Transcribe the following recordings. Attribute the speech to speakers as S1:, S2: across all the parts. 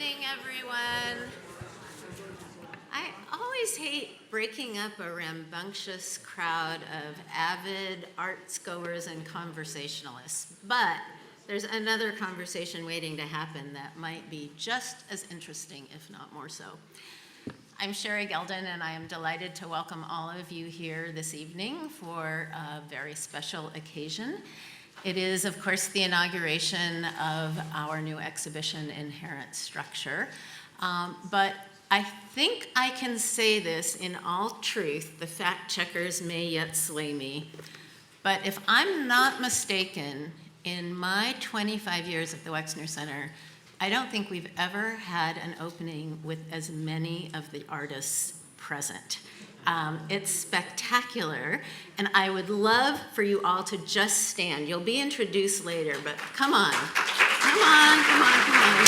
S1: evening, everyone. I always hate breaking up a rambunctious crowd of avid arts-goers and conversationalists, but there's another conversation waiting to happen that might be just as interesting, if not more so. I'm Sherry Gelden, and I am delighted to welcome all of you here this evening for a very special occasion. It is, of course, the inauguration of our new exhibition, Inherent Structure. But I think I can say this in all truth. The fact checkers may yet slay me. But if I'm not mistaken, in my 25 years at the Wexner Center, I don't think we've ever had an opening with as many of the artists present. It's spectacular, and I would love for you all to just stand. You'll be introduced later, but come on. Come on, come on, come on.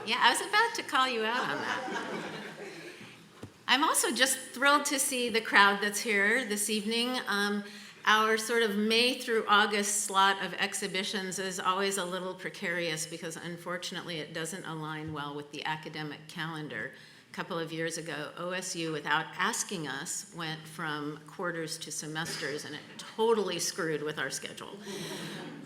S1: Yeah, I was about to call you out on that. I'm also just thrilled to see the crowd that's here this evening. Our sort of May through August slot of exhibitions is always a little precarious because unfortunately it doesn't align well with the academic calendar. A couple of years ago, OSU, without asking us, went from quarters to semesters, and it totally screwed with our schedule.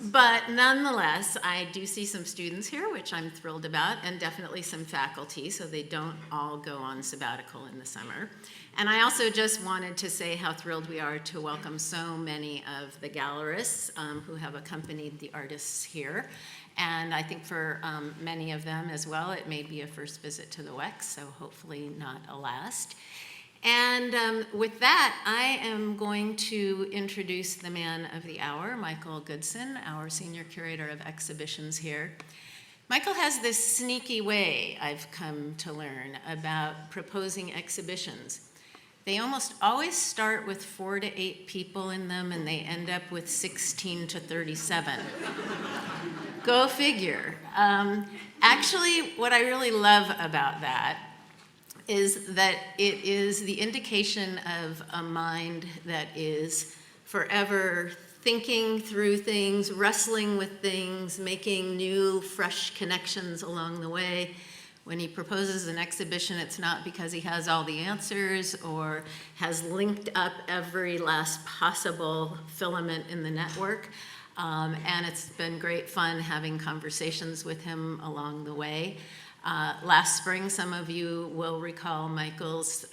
S1: But nonetheless, I do see some students here, which I'm thrilled about, and definitely some faculty, so they don't all go on sabbatical in the summer. And I also just wanted to say how thrilled we are to welcome so many of the gallerists who have accompanied the artists here. And I think for many of them as well, it may be a first visit to the WEX, so hopefully not a last. And with that, I am going to introduce the man of the hour, Michael Goodson, our Senior Curator of Exhibitions here. Michael has this sneaky way, I've come to learn, about proposing exhibitions. They almost always start with 4 to 8 people in them, and they end up with 16 to 37. Go figure. Actually, what I really love about that is that it is the indication of a mind that is forever thinking through things, wrestling with things, making new, fresh connections along the way. When he proposes an exhibition, it's not because he has all the answers or has linked up every last possible filament in the network. And it's been great fun having conversations with him along the way. Last spring, some of you will recall Michael's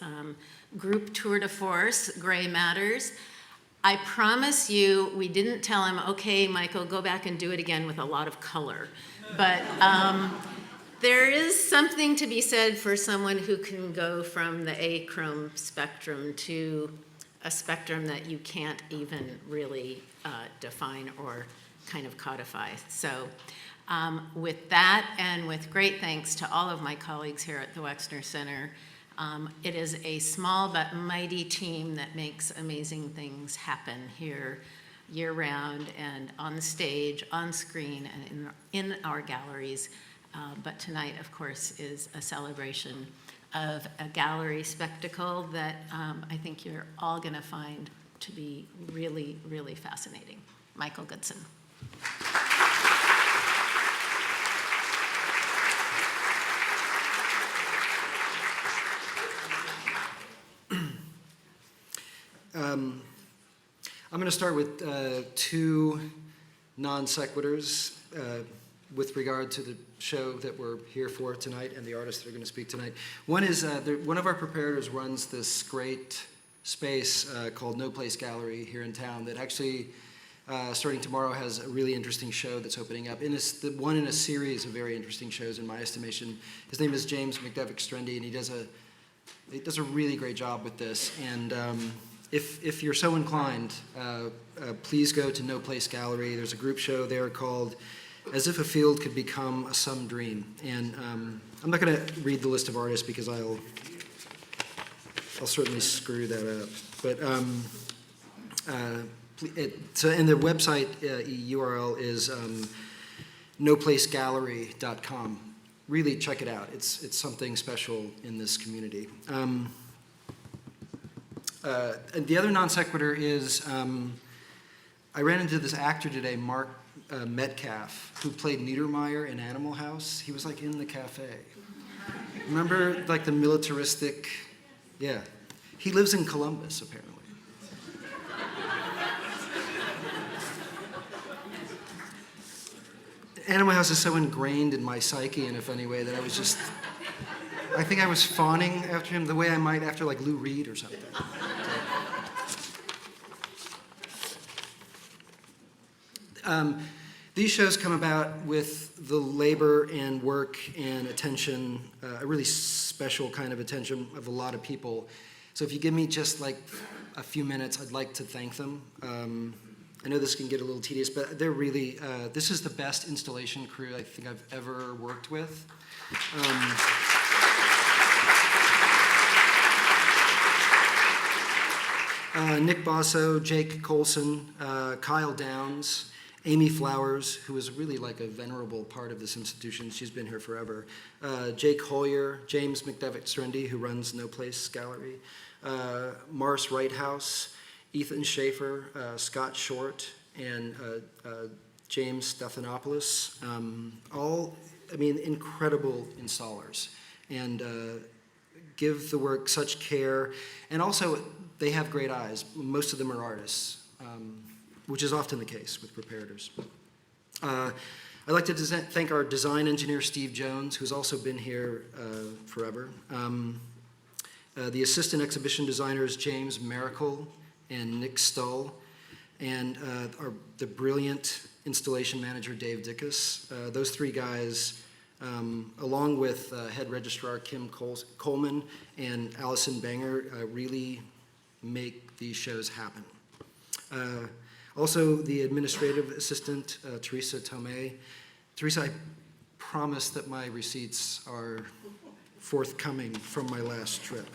S1: group tour de force, Gray Matters. I promise you, we didn't tell him, okay, Michael, go back and do it again with a lot of color. But there is something to be said for someone who can go from the achrome spectrum to a spectrum that you can't even really define or kind of codify. So with that, and with great thanks to all of my colleagues here at the Wexner Center, it is a small but mighty team that makes amazing things happen here year-round and on stage, on screen, and in our galleries. But tonight, of course, is a celebration of a gallery spectacle that I think you're all going to find to be really, really fascinating. Michael Goodson.
S2: I'm going to start with 2 non sequiturs with regard to the show that we're here for tonight and the artists that are going to speak tonight. One is one of our preparators runs this great space called No Place Gallery here in town that actually, starting tomorrow, has a really interesting show that's opening up. And it's the one in a series of very interesting shows, in my estimation. His name is James McDevick-Strendy, and he does a really great job with this. And if you're so inclined, please go to No Place Gallery. There's a group show there called As If a Field Could Become a Some Dream. And I'm not going to read the list of artists because I'll certainly screw that up. But and the website URL is noplacegallery.com. really check it out. It's something special in this community. And the other non sequitur is, I ran into this actor today, Mark Metcalf, who played Niedermeyer in Animal House. He was like in the cafe. Remember, like the militaristic, yeah. He lives in Columbus, apparently. Animal House is so ingrained in my psyche in a funny way that I think I was fawning after him the way I might after like Lou Reed or something. These shows come about with the labor and work and attention, a really special kind of attention of a lot of people. So if you give me just like a few minutes, I'd like to thank them. I know this can get a little tedious, but they're really, this is the best installation crew I think I've ever worked with. Nick Basso, Jake Colson, Kyle Downs, Amy Flowers, who is really like a venerable part of this institution. She's been here forever. Jake Holyer, James McDevitt-Strendy, who runs No Place Gallery. Mars Wrighthouse, Ethan Schaefer, Scott Short, and James Stephanopoulos. All, I mean, incredible installers. And give the work such care. And also, they have great eyes. Most of them are artists, which is often the case with preparators. I'd like to thank our design engineer, Steve Jones, who's also been here forever. The assistant exhibition designers, James Miracle and Nick Stull, and the brilliant installation manager, Dave Dickus. Those three guys, along with head registrar Kim Coleman and Allison Banger, really make these shows happen. Also, the administrative assistant, Teresa Tomei. Teresa, I promise that my receipts are forthcoming from my last trip.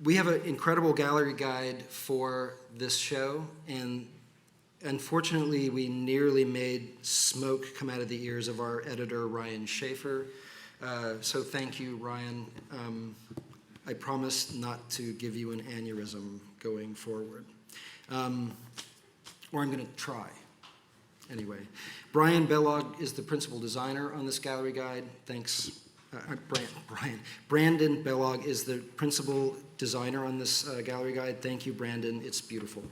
S2: We have an incredible gallery guide for this show, and unfortunately, we nearly made smoke come out of the ears of our editor, Ryan Schaefer. So thank you, Ryan. I promise not to give you an aneurysm going forward. Or I'm going to try. Anyway, Brandon Bellog is the principal designer on this gallery guide. Thanks. Brandon Bellog is the principal designer on this gallery guide. Thank you, Brandon. It's beautiful.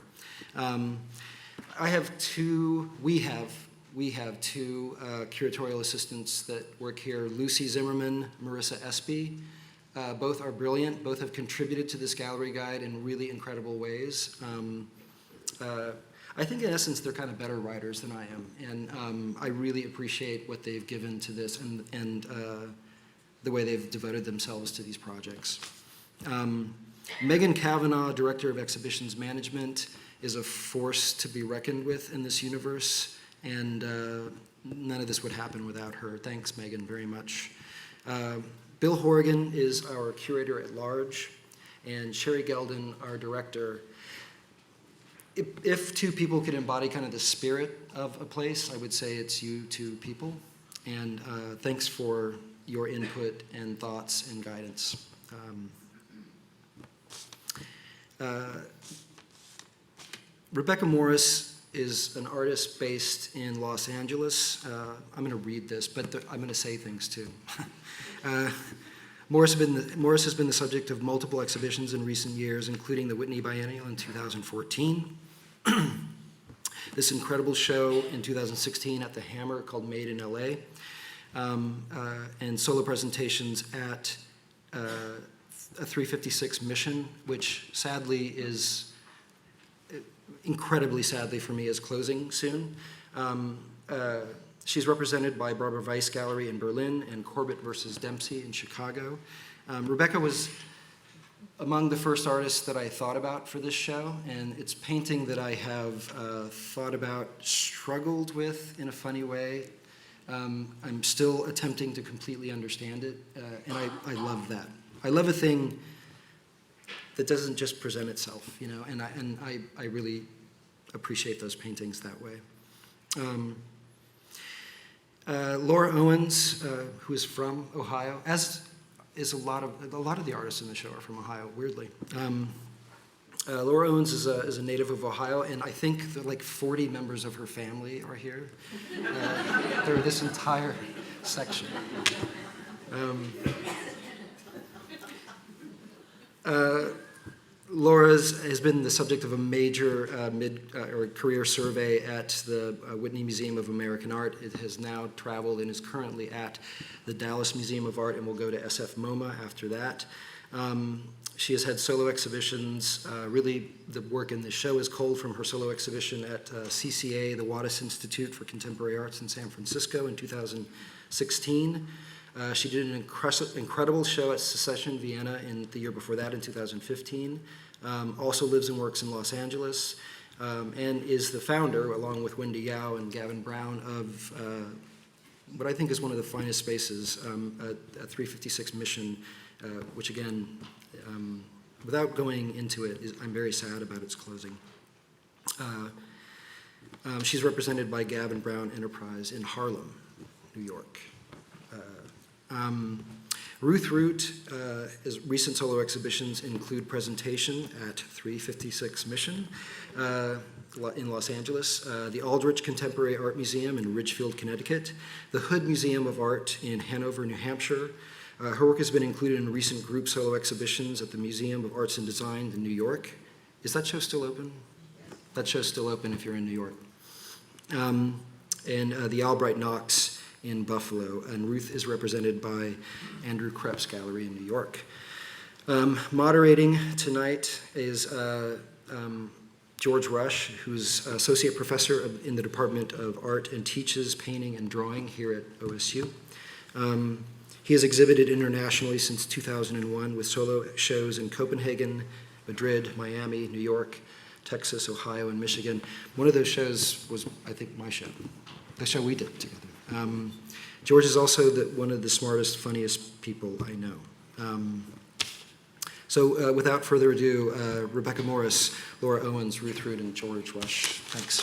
S2: We have two curatorial assistants that work here, Lucy Zimmerman, Marissa Espy. Both are brilliant. Both have contributed to this gallery guide in really incredible ways. I think in essence they're kind of better writers than I am, and I really appreciate what they've given to this and the way they've devoted themselves to these projects. Megan Kavanaugh, Director of Exhibitions Management, is a force to be reckoned with in this universe, and none of this would happen without her. Thanks, Megan, very much. Bill Horrigan is our curator at large, and Sherry Gelden, our director. If two people could embody kind of the spirit of a place, I would say it's you two people. And thanks for your input and thoughts and guidance. Rebecca Morris is an artist based in Los Angeles. I'm going to read this, but I'm going to say things too. Morris has been the subject of multiple exhibitions in recent years, including the Whitney Biennial in 2014. This incredible show in 2016 at the Hammer called Made in LA, and solo presentations at a 356 Mission, which sadly is, incredibly sadly for me, is closing soon. She's represented by Barbara Weiss Gallery in Berlin and Corbett versus Dempsey in Chicago. Rebecca was among the first artists that I thought about for this show, and it's painting that I have thought about, struggled with in a funny way. I'm still attempting to completely understand it, and I love that. I love a thing that doesn't just present itself, you know, and I really appreciate those paintings that way. Laura Owens, who is from Ohio, as is a lot of the artists in the show are from Ohio, weirdly. Laura Owens is a native of Ohio, and I think that like 40 members of her family are here. They're this entire section. Laura has been the subject of a major career survey at the Whitney Museum of American Art. It has now traveled and is currently at the Dallas Museum of Art and will go to SF MoMA after that. She has had solo exhibitions. Really, the work in the show is culled from her solo exhibition at CCA, the Wattis Institute for Contemporary Arts in San Francisco in 2016. She did an incredible show at Secession, Vienna, in the year before that, in 2015. Also lives and works in Los Angeles, and is the founder, along with Wendy Yao and Gavin Brown, of what I think is one of the finest spaces at 356 Mission, which again, without going into it, I'm very sad about its closing. She's represented by Gavin Brown Enterprise in Harlem, New York. Ruth Root, his recent solo exhibitions include Presentation at 356 Mission in Los Angeles, the Aldrich Contemporary Art Museum in Ridgefield, Connecticut, the Hood Museum of Art in Hanover, New Hampshire. Her work has been included in recent group solo exhibitions at the Museum of Arts and Design in New York. Is that show still open? That show's still open if you're in New York. And the Albright Knox in Buffalo, and Ruth is represented by Andrew Krepp's Gallery in New York. Moderating tonight is George Rush, who's associate professor in the Department of Art and teaches painting and drawing here at OSU. He has exhibited internationally since 2001 with solo shows in Copenhagen, Madrid, Miami, New York, Texas, Ohio, and Michigan. One of those shows was, I think, my show, the show we did together. George is also one of the smartest, funniest people I know. So without further ado, Rebecca Morris, Laura Owens, Ruth Root, and George Rush. Thanks.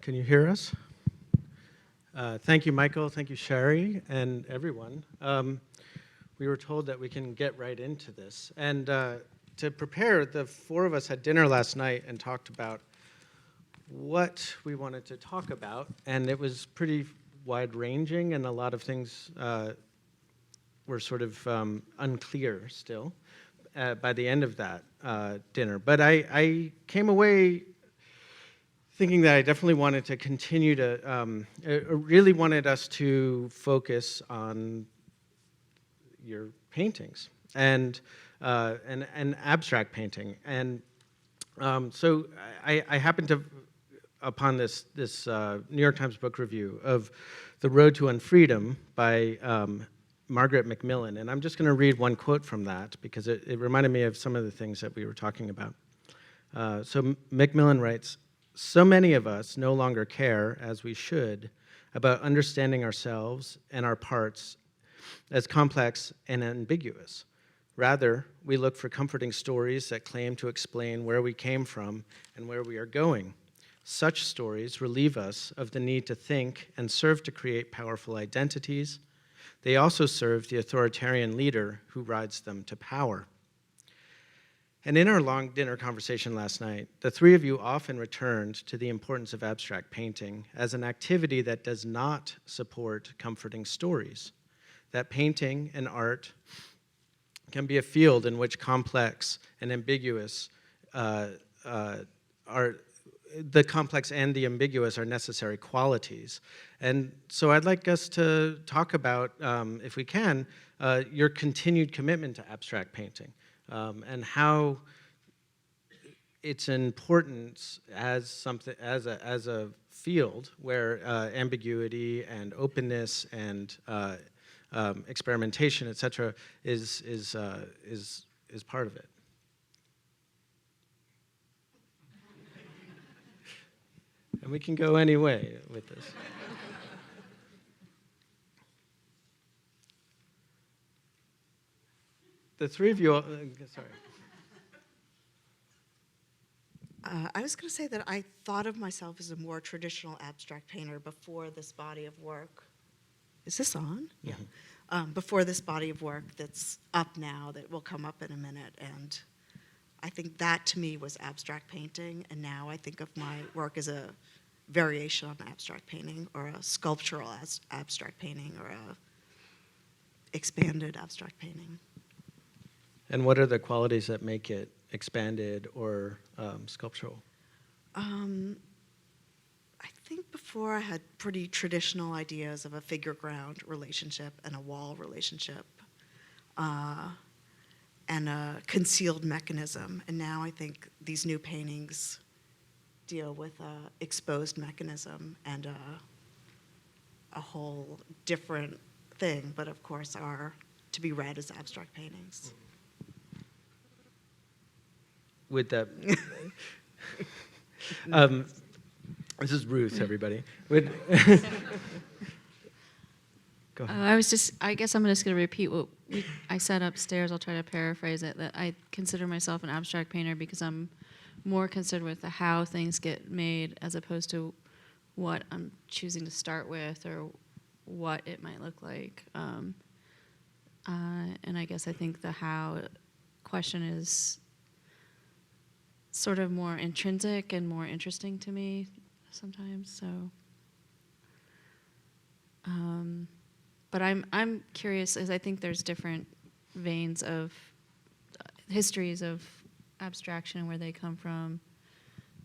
S3: Can you hear us? Thank you, Michael. Thank you, Sherry, and everyone. We were told that we can get right into this. And to prepare, the four of us had dinner last night and talked about what we wanted to talk about. And it was pretty wide-ranging, and a lot of things were sort of unclear still by the end of that dinner. But I came away thinking that I definitely wanted to continue to, really wanted us to focus on your paintings and abstract painting. And so I happened to upon this New York Times book review of The Road to Unfreedom by Margaret Macmillan. And I'm just going to read one quote from that because it reminded me of some of the things that we were talking about. So Macmillan writes, "So many of us no longer care, as we should, about understanding ourselves and our parts as complex and ambiguous. Rather, we look for comforting stories that claim to explain where we came from and where we are going. Such stories relieve us of the need to think and serve to create powerful identities. They also serve the authoritarian leader who rides them to power." And in our long dinner conversation last night, the three of you often returned to the importance of abstract painting as an activity that does not support comforting stories, that painting and art can be a field in which complex and ambiguous the complex and the ambiguous are necessary qualities. And so I'd like us to talk about, if we can, your continued commitment to abstract painting. And how its importance as something as a field where ambiguity and openness and experimentation, etc., is part of it. And we can go any way with this. The three of you, sorry.
S4: I was going to say that I thought of myself as a more traditional abstract painter before this body of work. Is this on?
S3: Yeah.
S4: Before this body of work that's up now, that will come up in a minute. And I think that to me was abstract painting. And now I think of my work as a variation on abstract painting, or a sculptural abstract painting, or a expanded abstract painting.
S3: And what are the qualities that make it expanded or sculptural?
S4: I think before I had pretty traditional ideas of a figure-ground relationship and a wall relationship, and a concealed mechanism. And now I think these new paintings deal with a exposed mechanism and a whole different thing, but of course are to be read as abstract paintings.
S3: With that, this is Ruth, everybody. With Go ahead.
S5: I guess I'm just going to repeat what I said upstairs. I'll try to paraphrase it, that I consider myself an abstract painter because I'm more concerned with the how things get made as opposed to what I'm choosing to start with or what it might look like. And I guess I think the how question is sort of more intrinsic and more interesting to me sometimes. So, but I'm curious, as I think there's different veins of histories of abstraction and where they come from.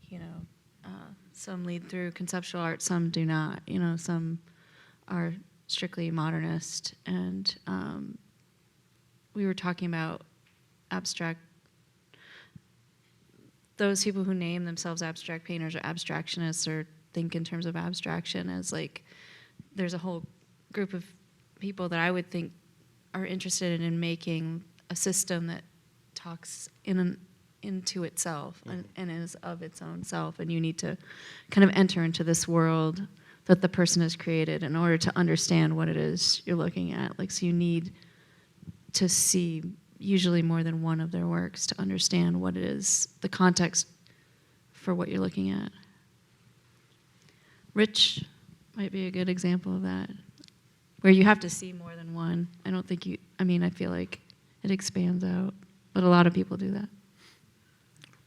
S5: You know, some lead through conceptual art, some do not. You know, some are strictly modernist, and we were talking about abstract. Those people who name themselves abstract painters or abstractionists or think in terms of abstraction as like there's a whole group of people that I would think are interested in making a system that talks into itself and is of its own self, and you need to kind of enter into this world that the person has created in order to understand what it is you're looking at. Like, so you need to see usually more than one of their works to understand what it is, the context for what you're looking at. Rich might be a good example of that, where you have to see more than one. I feel like it expands out, but a lot of people do that.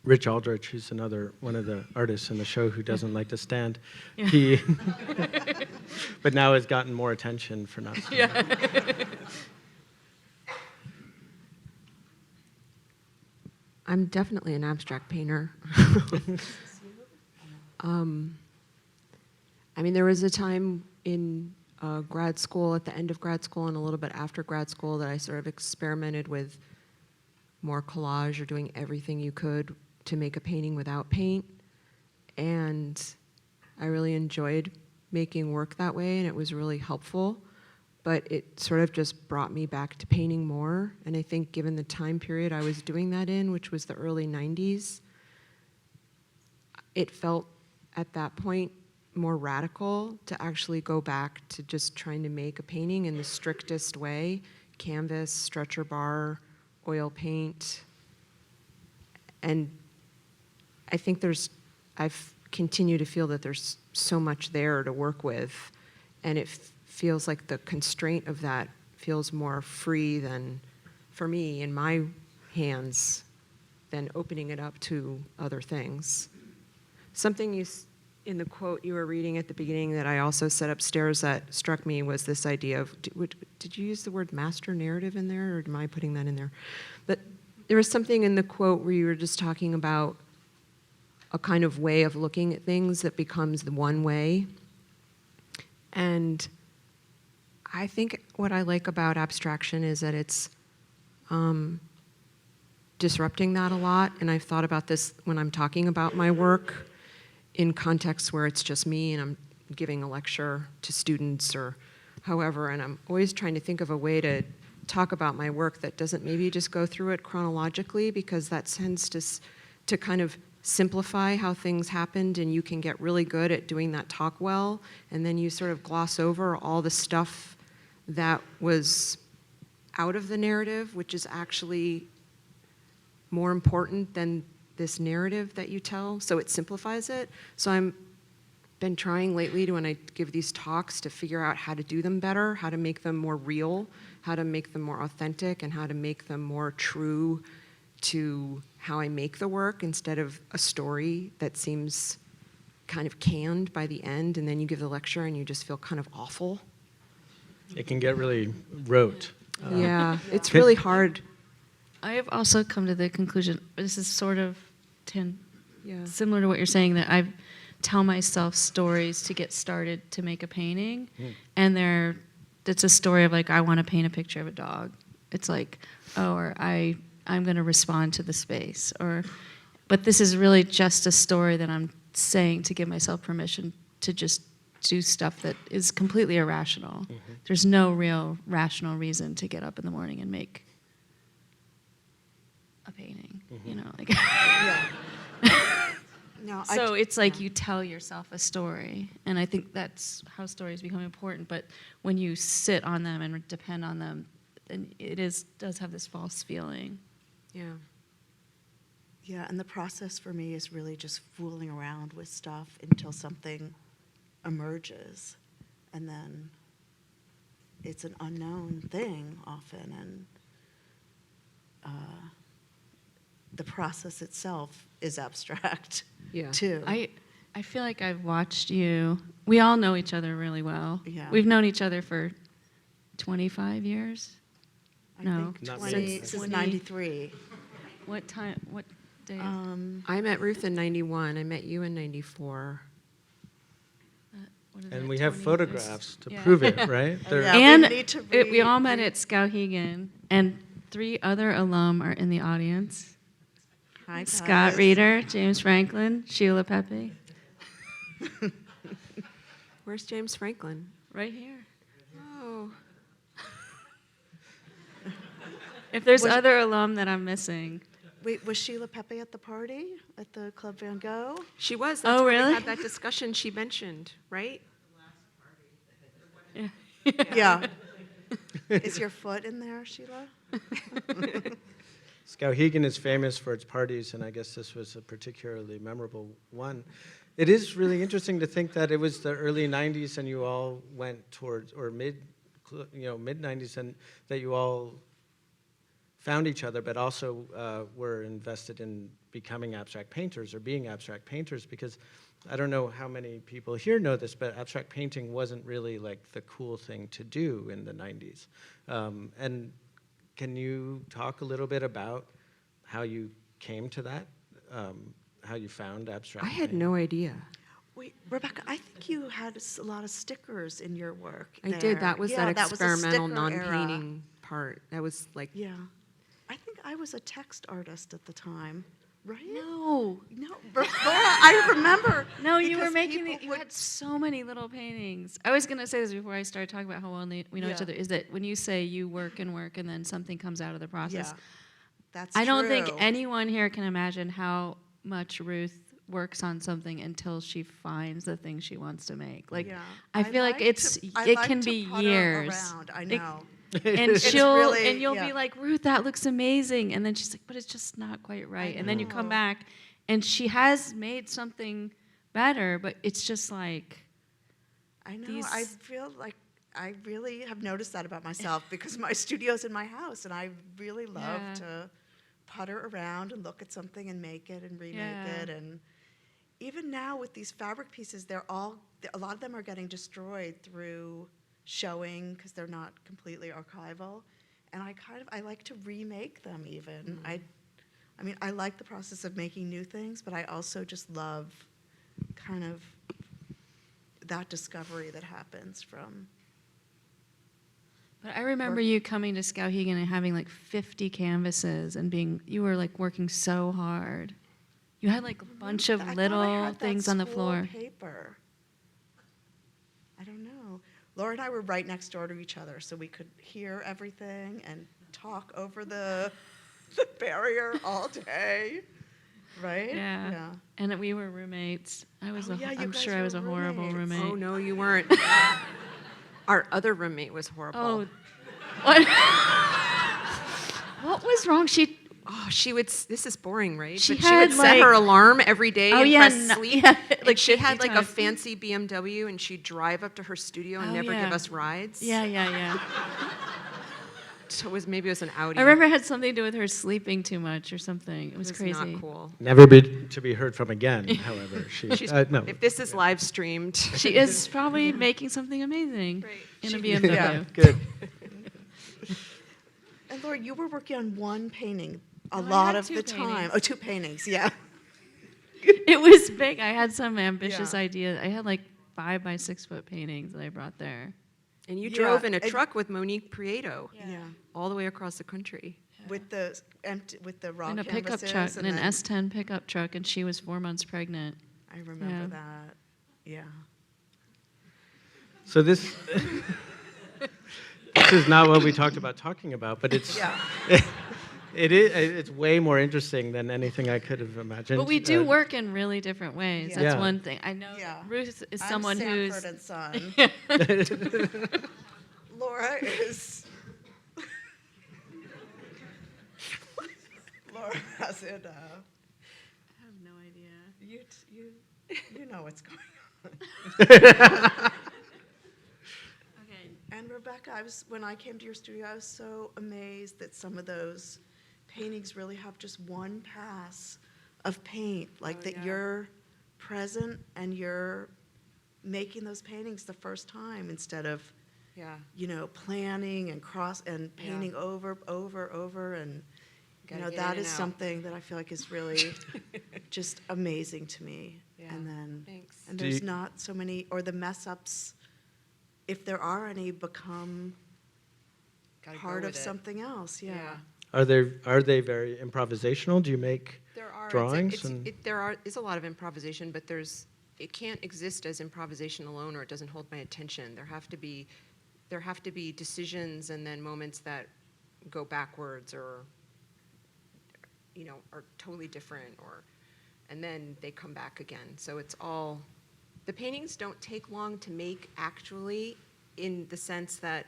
S3: Rich Aldrich, who's one of the artists in the show who doesn't like to stand,
S5: Yeah.
S3: he, but now has gotten more attention for not standing.
S5: Yeah.
S6: I'm definitely an abstract painter. There was a time in grad school, at the end of grad school and a little bit after grad school, that I sort of experimented with more collage or doing everything you could to make a painting without paint. And I really enjoyed making work that way, and it was really helpful. But it sort of just brought me back to painting more. And I think given the time period I was doing that in, which was the early 90s, it felt at that point more radical to actually go back to just trying to make a painting in the strictest way: canvas, stretcher bar, oil paint. And I think I've continued to feel that there's so much there to work with, and it feels like the constraint of that feels more free than, for me, in my hands, than opening it up to other things. Something in the quote you were reading at the beginning that I also said upstairs that struck me was this idea of, did you use the word master narrative in there, or am I putting that in there? But there was something in the quote where you were just talking about a kind of way of looking at things that becomes the one way. And I think what I like about abstraction is that it's disrupting that a lot. And I've thought about this when I'm talking about my work in contexts where it's just me and I'm giving a lecture to students or however, and I'm always trying to think of a way to talk about my work that doesn't maybe just go through it chronologically, because that tends to kind of simplify how things happened, and you can get really good at doing that talk well, and then you sort of gloss over all the stuff that was out of the narrative, which is actually more important than this narrative that you tell, so it simplifies it. So I'm been trying lately to, when I give these talks, to figure out how to do them better, how to make them more real, how to make them more authentic, and how to make them more true to how I make the work, instead of a story that seems kind of canned by the end, and then you give the lecture and you just feel kind of awful.
S3: It can get really rote.
S6: Yeah, it's really hard.
S5: I have also come to the conclusion, this is sort of
S6: Yeah.
S5: similar to what you're saying, that I tell myself stories to get started to make a painting, and it's a story of like, I want to paint a picture of a dog. It's like, oh, or I'm going to respond to the space, but this is really just a story that I'm saying to give myself permission to just do stuff that is completely irrational. There's no real rational reason to get up in the morning and make a painting, like.
S4: Yeah. No,
S5: So it's like you tell yourself a story, and I think that's how stories become important. But when you sit on them and depend on them, then does have this false feeling.
S6: Yeah.
S4: Yeah, and the process for me is really just fooling around with stuff until something emerges, and then it's an unknown thing often, and the process itself is abstract
S6: Yeah.
S4: too.
S5: I feel like I've watched you. We all know each other really well.
S4: Yeah.
S5: We've known each other for 25 years.
S4: I
S5: No.
S4: think
S3: Not
S4: 20,
S3: really.
S4: since 93.
S5: What time? What day?
S6: I met Ruth in 91. I met you in 94.
S5: What is
S3: And
S5: it,
S3: we have
S5: 20
S3: photographs to
S5: Yeah.
S3: prove it, right?
S4: Oh,
S3: They're-
S4: yeah. we
S5: And
S4: need to
S5: we all
S4: read-
S5: met at Skowhegan, and 3 other alum are in the audience.
S4: Hi, guys.
S5: Scott Reeder, James Franklin, Sheila Pepe,
S6: Where's James Franklin?
S5: right here.
S6: Oh.
S5: If there's other alum that I'm missing.
S4: Wait, was Sheila Pepe at the party at the Club Van Gogh?
S6: She was. That's
S5: Oh,
S6: where
S5: really?
S6: we had that discussion she mentioned, right?
S5: Yeah.
S4: Yeah. Is your foot in there, Sheila?
S3: Skowhegan is famous for its parties, and I guess this was a particularly memorable one. It is really interesting to think that it was the early 90s and you all went towards, or mid 90s, and that you all found each other, but also were invested in becoming abstract painters or being abstract painters, because I don't know how many people here know this, but abstract painting wasn't really like the cool thing to do in the 90s. And can you talk a little bit about how you came to that, how you found abstract
S6: I had
S3: painting?
S6: no idea.
S4: Wait, Rebecca, I think you had a lot of stickers in your work.
S6: I
S4: there.
S6: did. That was
S4: Yeah,
S6: that
S4: was a
S6: experimental
S4: sticker era.
S6: non-painting part. That was like,
S4: Yeah. I think I was a text artist at the time, right?
S5: No.
S4: No, Laura, I remember.
S5: No, you were
S4: because
S5: making
S4: people
S5: you
S4: would-
S5: had so many little paintings. I was going to say this before I started talking about how well we know each
S4: Yeah.
S5: other, is that when you say you work and work and then something comes out of the process,
S4: Yeah, that's
S5: I don't think
S4: true.
S5: anyone here can imagine how much Ruth works on something until she finds the thing she wants to make. Like,
S4: Yeah.
S5: I feel like it can be years.
S4: Around. I know.
S5: And
S4: It's
S5: you'll
S4: really-
S5: be
S4: yeah.
S5: like, Ruth, that looks amazing. And then she's like, but it's just not quite right. And then you come
S4: know.
S5: back and she has made something better, but it's just like,
S4: I know.
S5: These-
S4: I feel like I really have noticed that about myself because my studio's in my house, and I really love
S5: Yeah.
S4: to putter around and look at something and make it and remake
S5: Yeah.
S4: it. And even now with these fabric pieces, a lot of them are getting destroyed through showing because they're not completely archival. And I like to remake them even. I mean, I like the process of making new things, but I also just love kind of that discovery that happens from.
S5: but I remember you coming to Skowhegan and having like 50 canvases and you were like working so hard. You had like a bunch of
S4: I thought I
S5: little
S4: had that
S5: things on the
S4: school
S5: floor.
S4: Paper. I don't know. Laura and I were right next door to each other, so we could hear everything and talk over the barrier all day. Right?
S5: Yeah. And we were roommates.
S4: Oh, yeah, you
S5: I'm
S4: guys
S5: sure I
S4: were
S5: was a horrible
S4: roommates.
S5: roommate.
S6: Oh, no, you weren't. Our other roommate was horrible.
S5: Oh, what? What was wrong?
S6: Oh, she would, this is boring, right?
S5: She
S6: But she would
S5: had,
S6: set her alarm every day
S5: Oh,
S6: and
S5: yeah,
S6: press
S5: no-
S6: sleep.
S5: yeah,
S6: Like
S5: like
S6: she had
S5: 50
S6: like a
S5: times.
S6: fancy BMW and she'd drive up to her studio and
S5: Oh,
S6: never give
S5: yeah.
S6: us rides.
S5: Yeah.
S6: So maybe it was an Audi.
S5: I remember it had something to do with her sleeping too much or something. It was crazy.
S6: Not cool.
S3: Never be to be heard from again, however.
S6: She's,
S3: No.
S6: If this is live streamed,
S5: She is probably making something amazing in a BMW.
S4: Yeah.
S3: Good.
S4: And Laura, you were working on one painting a
S5: No, I
S4: lot
S5: had
S4: of
S5: two
S4: the time.
S5: paintings.
S4: Oh, 2 paintings, yeah.
S5: It was big. I had some ambitious
S4: Yeah.
S5: idea. I had like 5 by 6 foot paintings that I brought there.
S6: and you
S4: Yeah,
S6: drove in a
S4: and-
S6: truck with Monique Prieto
S4: Yeah.
S6: all the way across the country.
S4: With the raw
S5: In a pickup
S4: canvases
S5: truck, in
S4: and
S5: an
S4: then-
S5: S10 pickup truck, and she was 4 months pregnant.
S4: I remember
S5: Yeah.
S4: that. Yeah.
S3: So this is not what we talked about talking about, but it's
S4: Yeah.
S3: it's way more interesting than anything I could have imagined.
S5: But we do work in really different ways.
S4: Yeah.
S5: That's
S3: Yeah.
S5: one thing. I know
S4: Yeah.
S5: Ruth is
S4: I'm
S5: someone who's.
S4: Sanford and Son. Laura is. Laura has it.
S5: I have no idea.
S4: You know what's going on.
S5: Okay.
S4: And Rebecca, when I came to your studio, I was so amazed that some of those paintings really have just one pass of paint, like that you're present and you're making those paintings the first time instead of,
S6: Yeah.
S4: planning and painting over, and
S6: Gotta get
S4: that
S6: in
S4: is
S6: and out.
S4: something that I feel like is really just amazing to me.
S6: Yeah,
S4: And then,
S6: thanks.
S4: and
S3: Do
S4: there's
S3: you-
S4: not so many, or the mess ups, if there are any, become
S6: Gotta go
S4: part of
S6: with it.
S4: something else. Yeah.
S3: Are they very improvisational? Do you make
S6: There are
S3: drawings and-
S6: there is a lot of improvisation, but it can't exist as improvisation alone, or it doesn't hold my attention. There have to be decisions and then moments that go backwards or are totally different, and then they come back again. So it's all, the paintings don't take long to make actually, in the sense that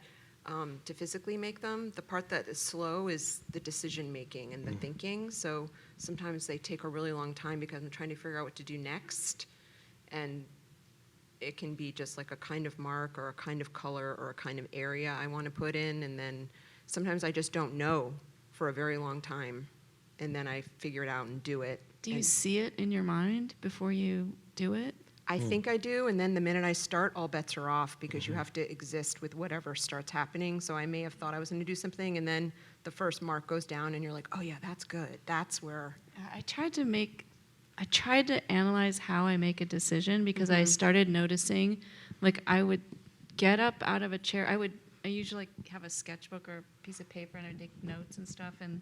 S6: to physically make them. The part that is slow is the decision making and the thinking. So sometimes they take a really long time because I'm trying to figure out what to do next. And it can be just like a kind of mark or a kind of color or a kind of area I want to put in. And then sometimes I just don't know for a very long time. And then I figure it out and do it.
S5: Do you
S6: And
S5: see it in your mind before you do it?
S6: I think I do, and then the minute I start, all bets are off because you have to exist with whatever starts happening. So I may have thought I was going to do something, and then the first mark goes down, and you're like, oh yeah, that's good. That's where.
S5: I tried to analyze how I make a decision because I started noticing, like I would get up out of a chair. I usually have a sketchbook or a piece of paper and I take notes and stuff, and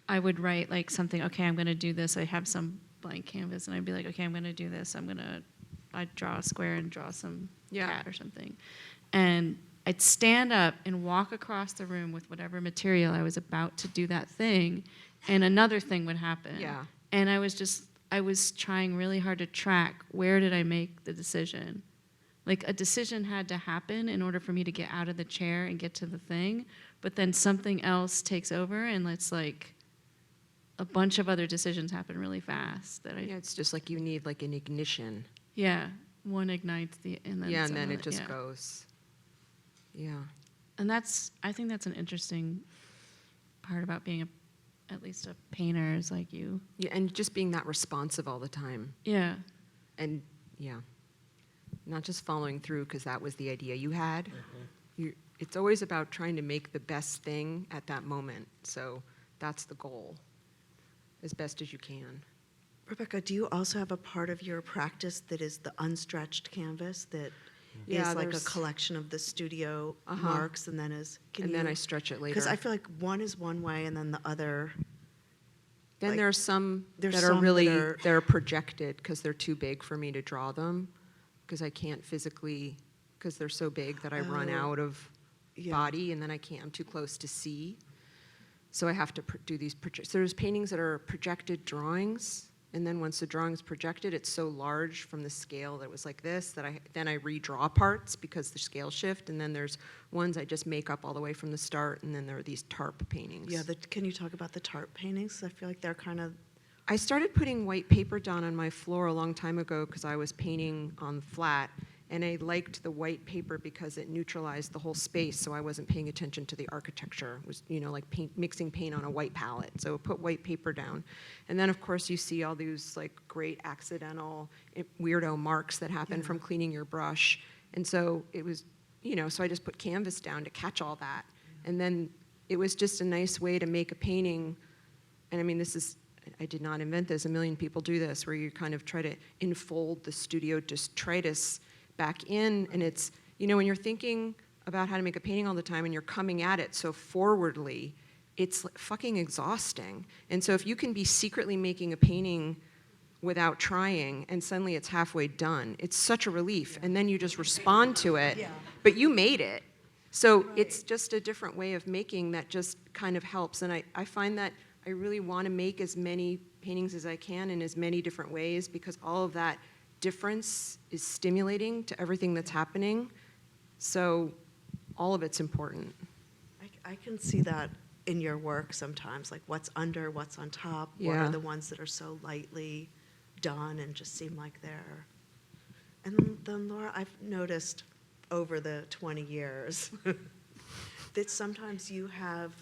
S5: I would write like something. Okay, I'm going to do this. I have some blank canvas, and I'd be like, okay, I'm going to do this. I'd draw a square and draw some cat or something, and I'd stand up and walk across the room with whatever material I was about to do that thing, and another thing would happen.
S6: Yeah.
S5: And I was trying really hard to track where did I make the decision. Like a decision had to happen in order for me to get out of the chair and get to the thing, but then something else takes over and it's like a bunch of other decisions happen really fast that
S6: Yeah, it's just like you need like an ignition.
S5: one ignites and then
S6: And
S5: some
S6: then
S5: of
S6: it just
S5: yeah.
S6: goes. Yeah.
S5: And I think that's an interesting part about being at least a painter is like you.
S6: Yeah, and just being that responsive all the time.
S5: Yeah.
S6: And yeah, not just following through because that was the idea you had. It's always about trying to make the best thing at that moment. So that's the goal, as best as you can.
S4: Rebecca, do you also have a part of your practice that is the unstretched canvas that
S6: Yeah,
S4: is like a
S6: there's-
S4: collection of the studio marks and then
S6: Then I stretch it later.
S4: Because I feel like one is one way and then the other.
S6: Then
S4: like,
S6: there are some
S4: there's
S6: that
S4: some
S6: are
S4: that
S6: really
S4: are-
S6: they're projected because they're too big for me to draw them because I can't physically because they're so big that I run
S4: Oh,
S6: out of
S4: yeah.
S6: body and then I can't. I'm too close to see, so I have to do these. So there's paintings that are projected drawings And then once the drawing is projected, it's so large from the scale that it was like this that I redraw parts because the scale shift. And then there's ones I just make up all the way from the start. And then there are these tarp paintings.
S4: Yeah, can you talk about the tarp paintings? I feel like they're kind of.
S6: I started putting white paper down on my floor a long time ago because I was painting on flat, and I liked the white paper because it neutralized the whole space, so I wasn't paying attention to the architecture. It was, like mixing paint on a white palette. So I put white paper down. And then, of course, you see all these like great accidental weirdo marks that happen from cleaning your brush. And so it was, so I just put canvas down to catch all that. And then it was just a nice way to make a painting. And I mean, I did not invent this. A million people do this, where you kind of try to enfold the studio detritus back in. And it's, when you're thinking about how to make a painting all the time and you're coming at it so forwardly, it's fucking exhausting. And so if you can be secretly making a painting without trying and suddenly it's halfway done, it's such a relief. And then you just respond to it, but you made it. So it's just a different way of making that just kind of helps. And I find that I really want to make as many paintings as I can in as many different ways, because all of that difference is stimulating to everything that's happening. So all of it's important.
S4: I can see that in your work sometimes, like what's under, what's on top, what are the ones that are so lightly done and just seem like they're. And then Laura, I've noticed over the 20 years that sometimes you have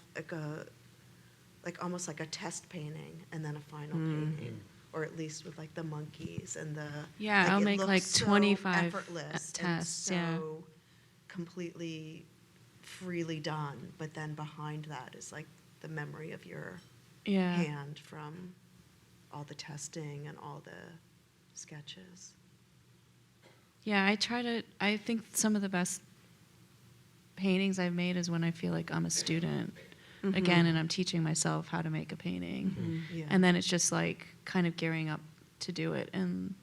S4: like almost like a test painting and then a final painting, or at least with like the monkeys and the.
S5: Yeah, I'll
S4: it
S5: make
S4: looks
S5: like
S4: so
S5: 25
S4: effortless
S5: tests,
S4: and so completely freely done, but then behind that is like the memory of your hand from all the testing and all the sketches.
S5: Yeah, I think some of the best paintings I've made is when I feel like I'm a student again, and I'm teaching myself how to make a painting.
S4: Yeah.
S5: And then it's just like kind of gearing up to do it and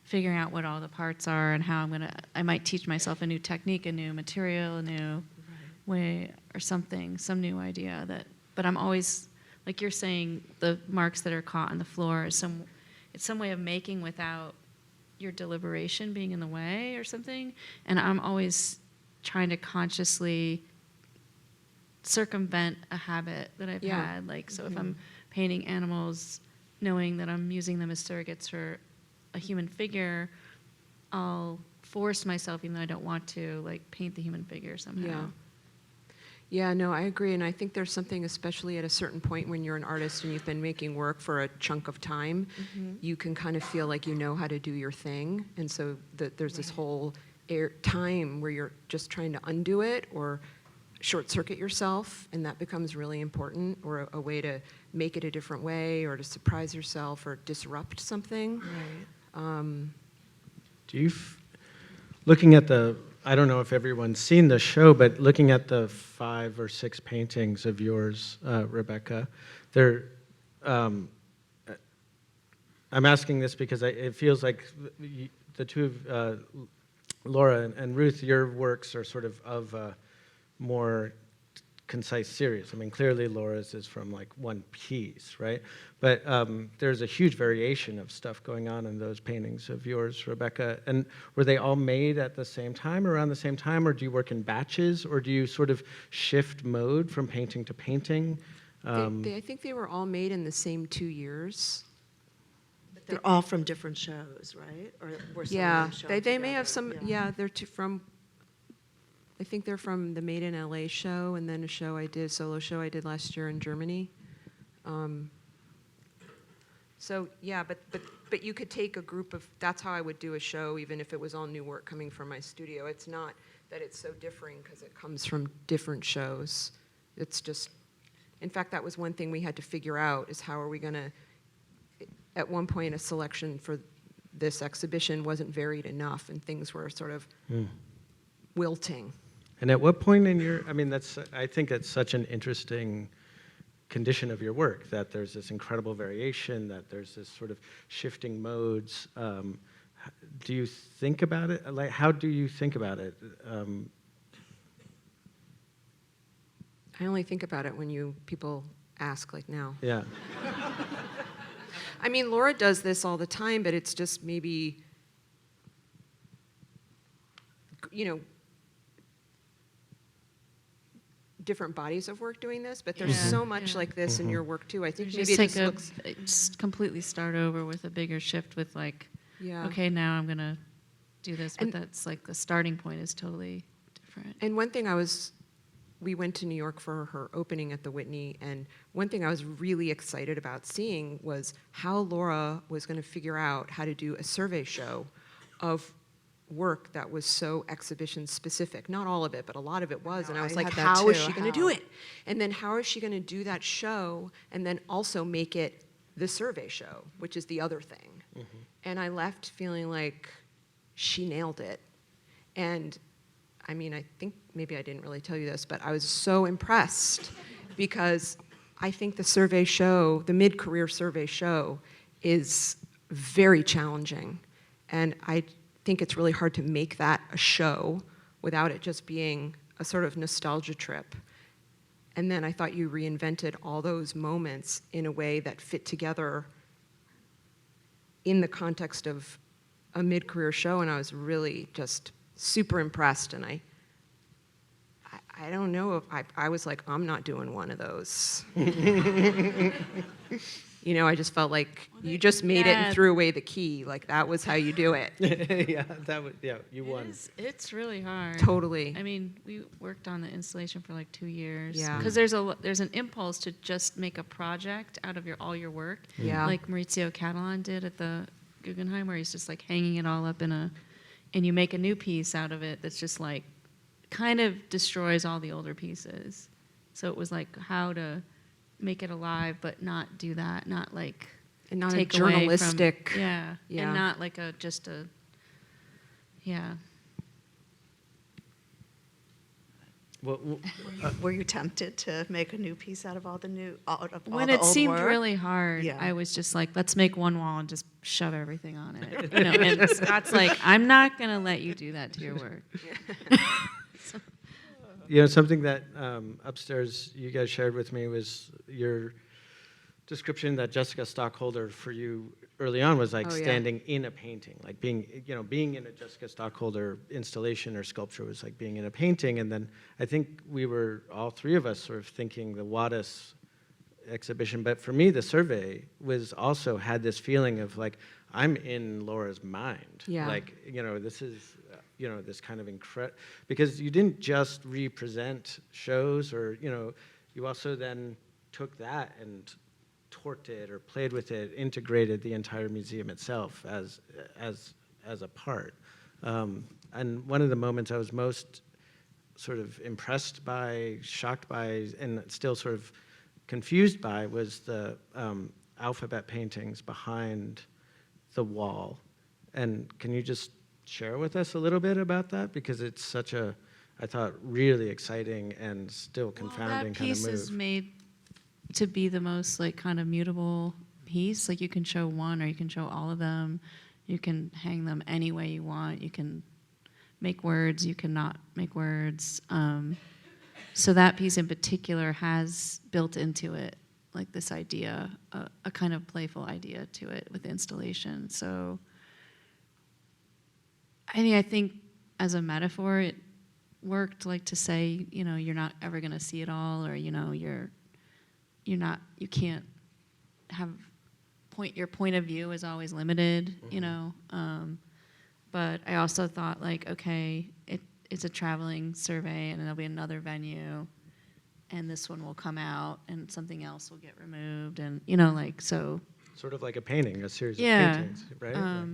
S5: figuring out what all the parts are and how I might teach myself a new technique, a new material, a new way or something, some new idea but I'm always, like you're saying, the marks that are caught on the floor is it's some way of making without your deliberation being in the way or something. And I'm always trying to consciously circumvent a habit that I've had. Like, so if I'm painting animals, knowing that I'm using them as surrogates for a human figure, I'll force myself, even though I don't want to, like paint the human figure somehow.
S6: Yeah, no, I agree. And I think there's something, especially at a certain point when you're an artist and you've been making work for a chunk of time, you can kind of feel like you know how to do your thing. And so there's this whole time where you're just trying to undo it or short circuit yourself, and that becomes really important, or a way to make it a different way, or to surprise yourself or disrupt something.
S3: Do you, looking at I don't know if everyone's seen the show, but looking at the 5 or 6 paintings of yours, Rebecca, I'm asking this because it feels like the two of Laura and Ruth, your works are sort of a more concise series. I mean, clearly Laura's is from like one piece, right? But there's a huge variation of stuff going on in those paintings of yours, Rebecca. And were they all made at the same time, around the same time, or do you work in batches, or do you sort of shift mode from painting to painting?
S6: I think they were all made in the same 2 years.
S4: But they're all from different shows, right? Or were some of them shown
S6: they may have
S4: together?
S6: some. They're from. I think they're from the Made in LA show, and then a solo show I did last year in Germany. So yeah, but you could take a group of. That's how I would do a show, even if it was all new work coming from my studio. It's not that it's so differing because it comes from different shows. It's just. In fact, that was one thing we had to figure out, is how are we going to. At one point, a selection for this exhibition wasn't varied enough, and things were sort of wilting.
S3: And at what point in I think that's such an interesting condition of your work, that there's this incredible variation, that there's this sort of shifting modes. Do you think about it? Like, how do you think about it?
S6: I only think about it when people ask, like now.
S3: Yeah.
S6: I mean, Laura does this all the time, but it's just maybe, you know, different bodies of work doing this, but there's
S5: Yeah,
S6: so much
S5: yeah.
S6: like this in your work too. I think
S5: Just
S6: maybe it
S5: take
S6: just looks,
S5: just completely start over with a bigger shift with like,
S6: yeah.
S5: okay, now I'm gonna do this, but
S6: And-
S5: that's like the starting point is totally different.
S6: And one thing we went to New York for her opening at the Whitney, and one thing I was really excited about seeing was how Laura was going to figure out how to do a survey show of work that was so exhibition specific. Not all of it, but a lot of it was. And I was
S4: I
S6: like,
S4: had that
S6: how is
S4: too,
S6: she going to do
S4: how?
S6: it? And then how is she going to do that show and then also make it the survey show, which is the other thing. And I left feeling like she nailed it. And I mean, I think maybe I didn't really tell you this, but I was so impressed because I think the survey show, the mid-career survey show, is very challenging. And I think it's really hard to make that a show without it just being a sort of nostalgia trip. And then I thought you reinvented all those moments in a way that fit together in the context of a mid-career show, and I was really just super impressed. And I don't know if I was like, I'm not doing one of those. You know, I just felt like you just made it
S5: Yeah.
S6: and threw away the key. Like that was how you do it.
S3: Yeah, you won.
S5: It's really hard.
S6: Totally.
S5: I mean, we worked on the installation for like 2 years.
S6: Yeah.
S5: Because there's an impulse to just make a project out of all your work.
S6: Yeah.
S5: Like Maurizio Catalan did at the Guggenheim, where he's just like hanging it all up and you make a new piece out of it that's just like kind of destroys all the older pieces. So it was like how to make it alive, but not do that, not like
S6: And not a
S5: take away from-
S6: journalistic.
S5: yeah,
S6: Yeah.
S5: and not like yeah.
S3: Well,
S4: Were you tempted to make a new piece out of all the
S5: When
S4: the
S5: it
S4: old
S5: seemed
S4: work?
S5: really hard,
S4: Yeah.
S5: I was just like, let's make one wall and just shove everything on it. You know, and Scott's like, I'm not gonna let you do that to your work.
S3: you know, something that upstairs you guys shared with me was your description that Jessica Stockholder for you early on was like
S6: Oh, yeah.
S3: standing in a painting, like being in a Jessica Stockholder installation or sculpture was like being in a painting. And then I think we were, all three of us, sort of thinking the Wattis exhibition. But for me, the survey was also had this feeling of like, I'm in Laura's mind.
S6: Yeah.
S3: Like, this is, this kind of because you didn't just represent shows or, you also then took that and torqued it or played with it, integrated the entire museum itself as a part. And one of the moments I was most sort of impressed by, shocked by, and still sort of confused by was the alphabet paintings behind the wall. And can you just share with us a little bit about that? Because it's such a, I thought, really exciting and still confounding
S5: That
S3: kind of
S5: piece
S3: move.
S5: is made to be the most like kind of mutable piece. Like you can show one or you can show all of them. You can hang them any way you want. You can make words, you cannot make words. So that piece in particular has built into it like this idea, a kind of playful idea to it with installation. So I think as a metaphor, it worked like to say, you're not ever going to see it all, or, you can't have your point of view is always limited, but I also thought like, okay, it's a traveling survey and there'll be another venue and this one will come out and something else will get removed and, so.
S3: Sort of like a painting, a series of
S5: Yeah.
S3: paintings, right?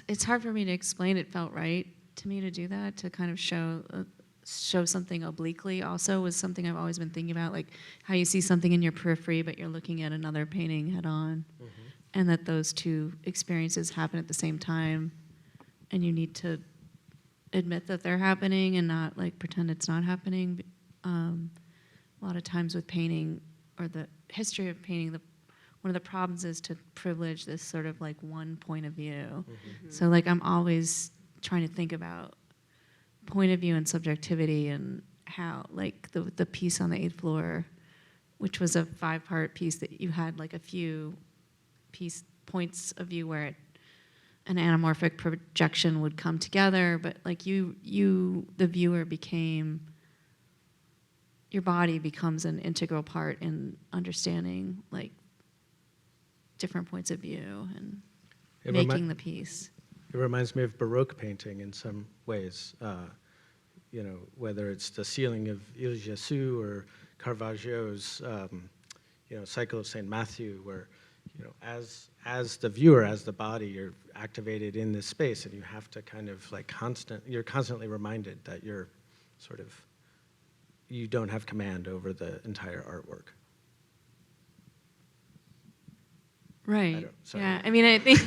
S5: It's hard for me to explain. It felt right to me to do that, to kind of show something obliquely also was something I've always been thinking about, like how you see something in your periphery, but you're looking at another painting head on, and that those two experiences happen at the same time, and you need to admit that they're happening and not like pretend it's not happening. A lot of times with painting, or the history of painting, one of the problems is to privilege this sort of like one point of view. So like I'm always trying to think about point of view and subjectivity and how like the piece on the 8th floor which was a 5-part piece that you had like a few points of view where an anamorphic projection would come together, but like you, the viewer your body becomes an integral part in understanding like different points of view and making the piece.
S3: It reminds me of Baroque painting in some ways, whether it's the ceiling of Il Gesù or Caravaggio's, Cycle of St. Matthew, where, as the viewer, as the body, you're activated in this space, and you have to kind of like you're constantly reminded that you don't have command over the entire artwork.
S5: Right. Yeah. I think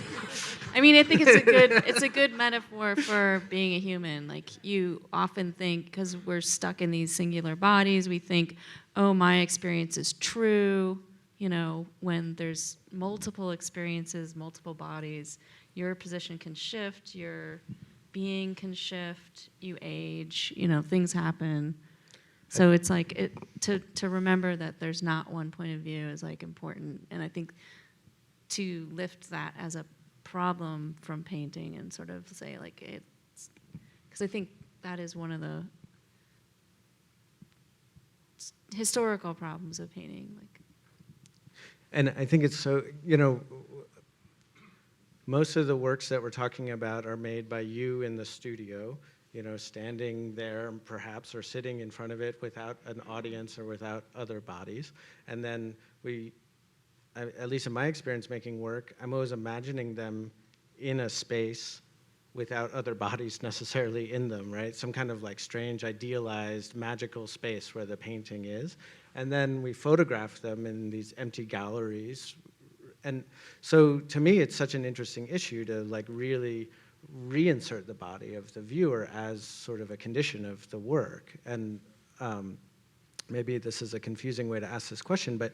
S5: it's a good metaphor for being a human. Like you often think, because we're stuck in these singular bodies, we think, oh, my experience is true. When there's multiple experiences, multiple bodies, your position can shift, your being can shift, you age, things happen. So it's like to remember that there's not one point of view is like important. And I think to lift that as a problem from painting and sort of say like it's, because I think that is one of the historical problems of painting.
S3: And I think it's so, most of the works that we're talking about are made by you in the studio, standing there perhaps or sitting in front of it without an audience or without other bodies. And then at least in my experience making work, I'm always imagining them in a space without other bodies necessarily in them, right? Some kind of like strange, idealized, magical space where the painting is. And then we photograph them in these empty galleries. And so to me, it's such an interesting issue to like really reinsert the body of the viewer as sort of a condition of the work. And maybe this is a confusing way to ask this question, but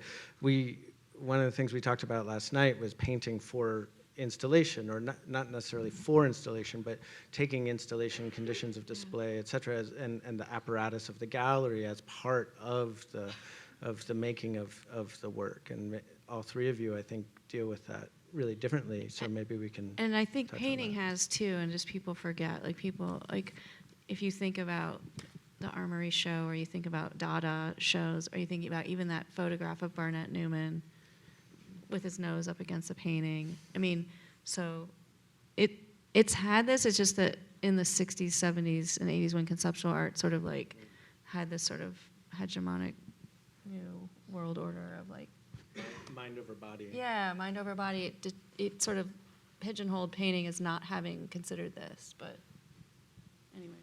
S3: one of the things we talked about last night was painting for installation, or not necessarily for installation, but taking installation, conditions of display, et cetera, and the apparatus of the gallery as part of the making of the work. And all three of you, I think, deal with that really differently, so maybe we can.
S5: And I think painting has too, and just people forget. If you think about the Armory show, or you think about Dada shows, or you think about even that photograph of Barnett Newman with his nose up against the painting. So it's had this. It's just that in the 60s, 70s, and 80s, when conceptual art sort of like had this sort of hegemonic, world order of like
S3: mind over body.
S5: Yeah, mind over body. It sort of pigeonholed painting as not having considered this, but anyway.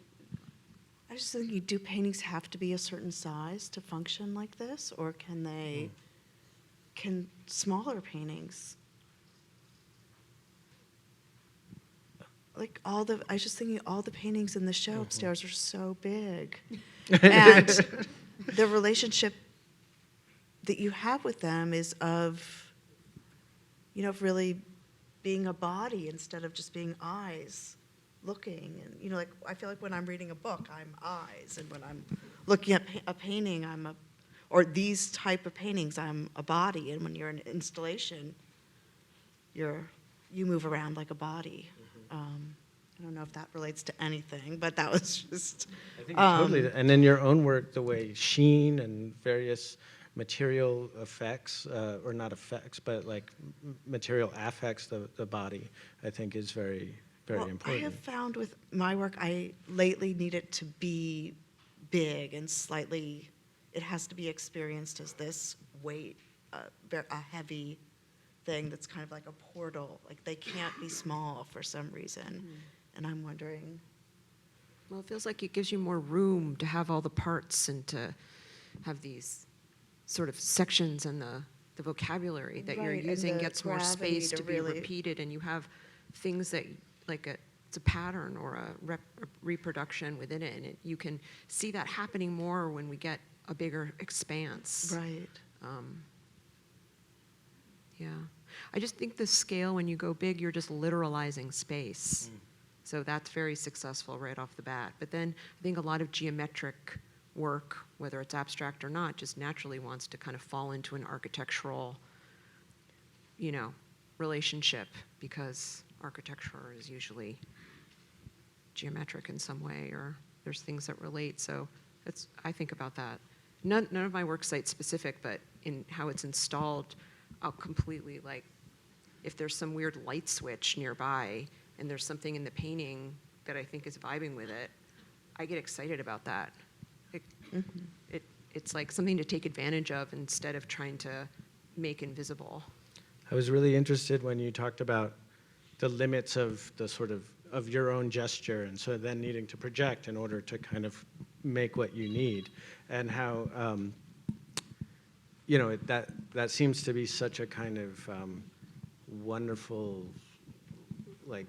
S4: I was just thinking, do paintings have to be a certain size to function like this, or can smaller paintings, I was just thinking all the paintings in the show upstairs are so big. And the relationship that you have with them is of really being a body instead of just being eyes looking. And, I feel like when I'm reading a book, I'm eyes. And when I'm looking at a painting, or these type of paintings, I'm a body. And when you're in installation, you move around like a body. I don't know if that relates to anything, but that was just.
S3: I think totally. And in your own work, the way sheen and various material effects, or not effects, but like material affects the body, I think is very, very important.
S4: I have found with my work, I lately need it to be big and slightly, it has to be experienced as this weight, a heavy thing that's kind of like a portal. Like they can't be small for some reason. And I'm wondering.
S6: Well, it feels like it gives you more room to have all the parts and to have these sort of sections, and the vocabulary that you're using gets more space to be repeated, and you have things that it's a pattern or a reproduction within it, and you can see that happening more when we get a bigger expanse.
S4: Right.
S6: Yeah. I just think the scale, when you go big, you're just literalizing space. So that's very successful right off the bat. But then I think a lot of geometric work, whether it's abstract or not, just naturally wants to kind of fall into an architectural, relationship, because architecture is usually geometric in some way, or there's things that relate. So I think about that. None of my work site specific, but in how it's installed, I'll completely, like, if there's some weird light switch nearby and there's something in the painting that I think is vibing with it, I get excited about that. It's like something to take advantage of instead of trying to make invisible.
S3: I was really interested when you talked about the limits of the sort of your own gesture, and so then needing to project in order to kind of make what you need, and how that seems to be such a kind of wonderful, like,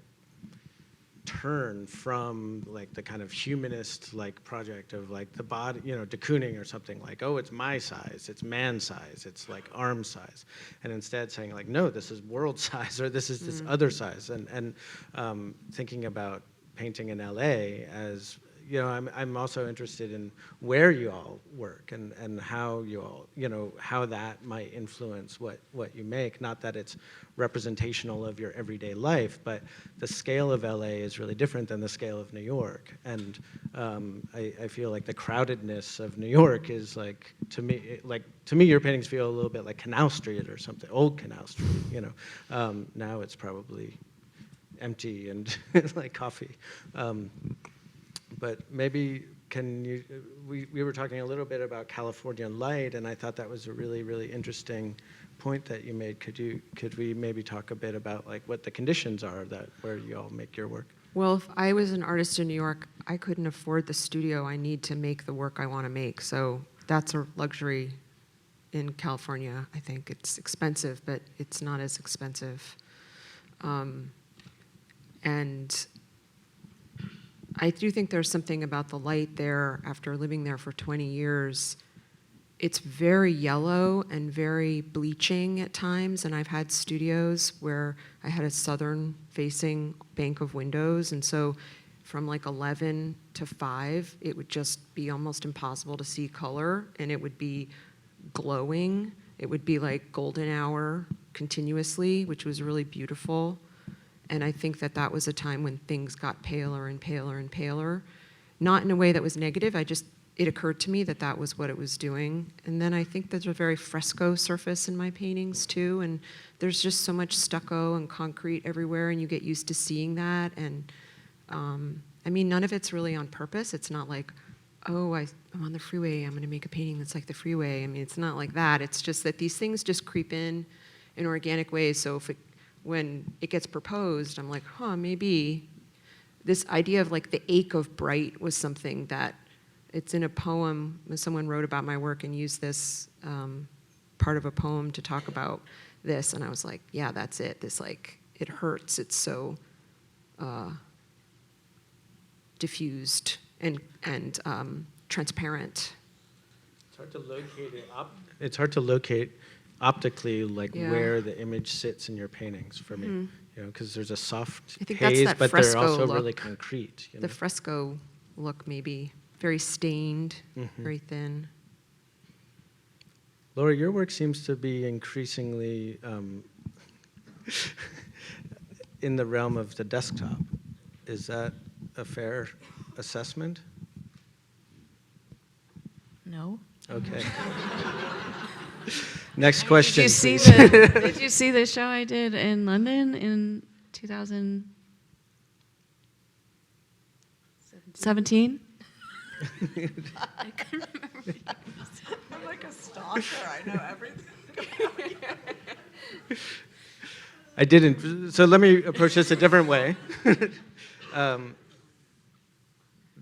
S3: turn from like the kind of humanist like project of like the body, de Kooning or something, like, oh, it's my size, it's man size, it's like arm size, and instead saying like, no, this is world size, or this is this other size, and thinking about painting in LA as, I'm also interested in where you all work and how you all, how that might influence what you make. Not that it's representational of your everyday life, but the scale of LA is really different than the scale of New York. And I feel like the crowdedness of New York is like, to me, your paintings feel a little bit like Canal Street or something, old Canal Street, Now it's probably empty and like coffee. But maybe we were talking a little bit about California light, and I thought that was a really, really interesting point that you made. Could we maybe talk a bit about like what the conditions are where you all make your work?
S6: Well, if I was an artist in New York, I couldn't afford the studio I need to make the work I want to make. So that's a luxury in California. I think it's expensive, but it's not as expensive. And I do think there's something about the light there after living there for 20 years. It's very yellow and very bleaching at times, and I've had studios where I had a southern-facing bank of windows, and so from like 11 to 5, it would just be almost impossible to see color, and it would be glowing. It would be like golden hour continuously, which was really beautiful. And I think that was a time when things got paler and paler and paler. Not in a way that was negative, it occurred to me that was what it was doing. And then I think there's a very fresco surface in my paintings too, and there's just so much stucco and concrete everywhere, and you get used to seeing that. And none of it's really on purpose. It's not like, oh, I'm on the freeway, I'm gonna make a painting that's like the freeway. It's not like that. It's just that these things just creep in organic ways. So when it gets proposed, I'm like, maybe this idea of like the ache of bright was something that it's in a poem when someone wrote about my work and used this part of a poem to talk about this. And I was like, yeah, that's it. This, like, it hurts. It's so diffused and transparent.
S3: It's hard to locate it. It's hard to locate optically, like, where the image sits in your paintings for me, because there's a soft
S6: I think
S3: haze,
S6: that's that
S3: but they're
S6: fresco
S3: also
S6: look.
S3: really concrete.
S6: The fresco look, maybe very stained, very thin.
S3: Laura, your work seems to be increasingly in the realm of the desktop. Is that a fair assessment?
S5: No.
S3: Okay. Next question.
S5: Did you see the show I did in London in 2017? I couldn't remember.
S7: I'm like a stalker. I know everything.
S3: I didn't. So let me approach this a different way.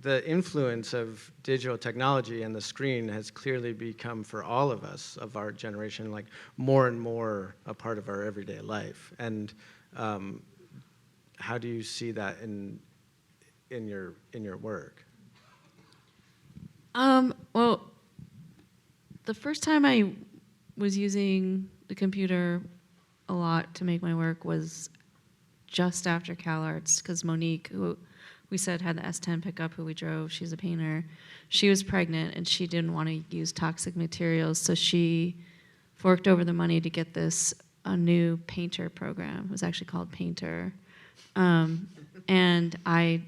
S3: The influence of digital technology and the screen has clearly become, for all of us of our generation, like more and more a part of our everyday life. And how do you see that in your work?
S5: Well, the first time I was using the computer a lot to make my work was just after CalArts, because Monique, who we said had the S10 pickup who we drove. She's a painter. She was pregnant and she didn't want to use toxic materials, so she forked over the money to get a new painter program. It was actually called Painter. And I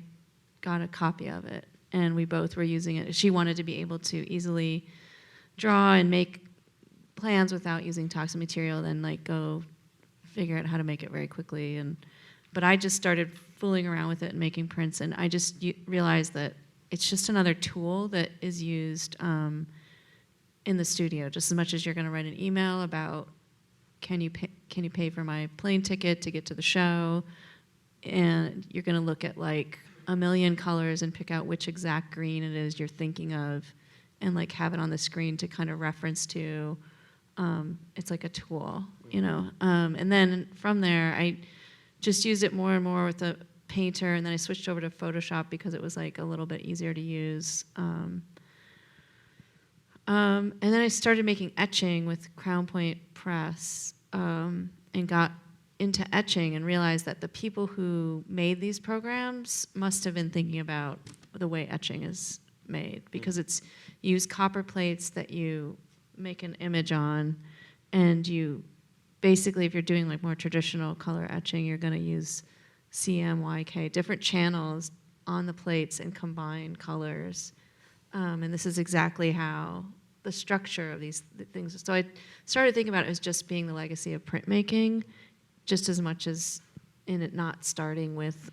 S5: got a copy of it, and we both were using it. She wanted to be able to easily draw and make plans without using toxic material, then like go figure out how to make it very quickly. But I just started fooling around with it and making prints, and I just realized that it's just another tool that is used in the studio, just as much as you're going to write an email about can you pay for my plane ticket to get to the show, and you're going to look at like a million colors and pick out which exact green it is you're thinking of, and like have it on the screen to kind of reference to. It's like a tool, you know. And then from there, I just used it more and more with the Painter, and then I switched over to Photoshop because it was like a little bit easier to use. And then I started making etching with Crown Point Press, and got into etching and realized that the people who made these programs must have been thinking about the way etching is made, because you use copper plates that you make an image on, and you basically, if you're doing like more traditional color etching, you're going to use CMYK, different channels on the plates, and combine colors. And this is exactly how the structure of these things. So I started thinking about it as just being the legacy of printmaking, just as much as in it not starting with,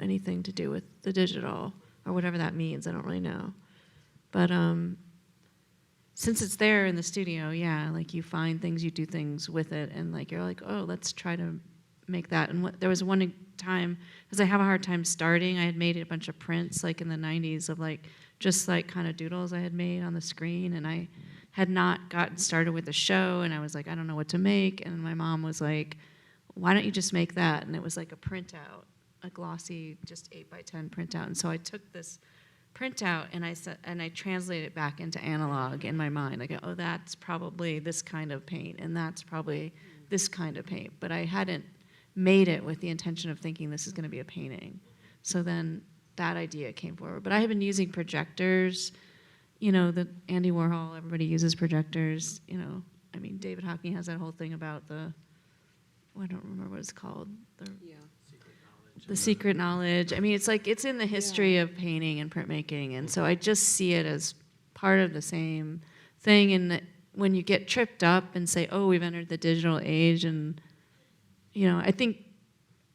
S5: anything to do with the digital or whatever that means. I don't really know. But since it's there in the studio, yeah, like you find things, you do things with it, and like you're like, oh, let's try to make that. And there was one time, because I have a hard time starting, I had made a bunch of prints like in the 90s of like just like kind of doodles I had made on the screen, and I had not gotten started with the show, and I was like, I don't know what to make. And my mom was like, why don't you just make that? And it was like a printout, a glossy, just 8x10 printout. And so I took this printout and I translated it back into analog in my mind. I go, oh, that's probably this kind of paint, and that's probably this kind of paint. But I hadn't made it with the intention of thinking this is going to be a painting. So then that idea came forward. But I have been using projectors. The Andy Warhol, everybody uses projectors. David Hockney has that whole thing about I don't remember what it's called. The secret knowledge. It's like it's in the history of painting and printmaking, and so I just see it as part of the same thing. And when you get tripped up and say, "Oh, we've entered the digital age," and I think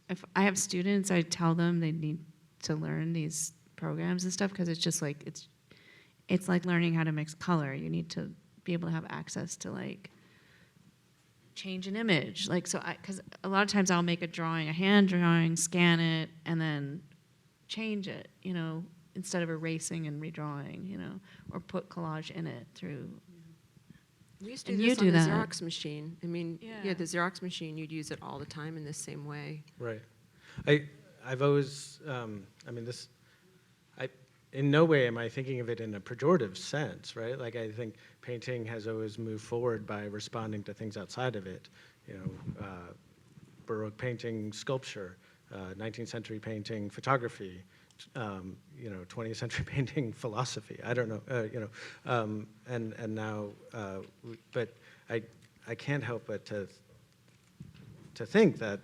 S5: if I have students, I tell them they need to learn these programs and stuff, because it's just like it's like learning how to mix color. You need to be able to have access to like change an image, because a lot of times I'll make a hand drawing, scan it, and then change it, instead of erasing and redrawing, or put collage in it through.
S6: We used to do this on the Xerox machine. The Xerox machine, you'd use it all the time in the same way.
S3: Right. I've always, in no way am I thinking of it in a pejorative sense, right? Like I think painting has always moved forward by responding to things outside of it. Baroque painting, sculpture, 19th century painting, photography, 20th century painting, philosophy. I don't know, and now, but I can't help but to think that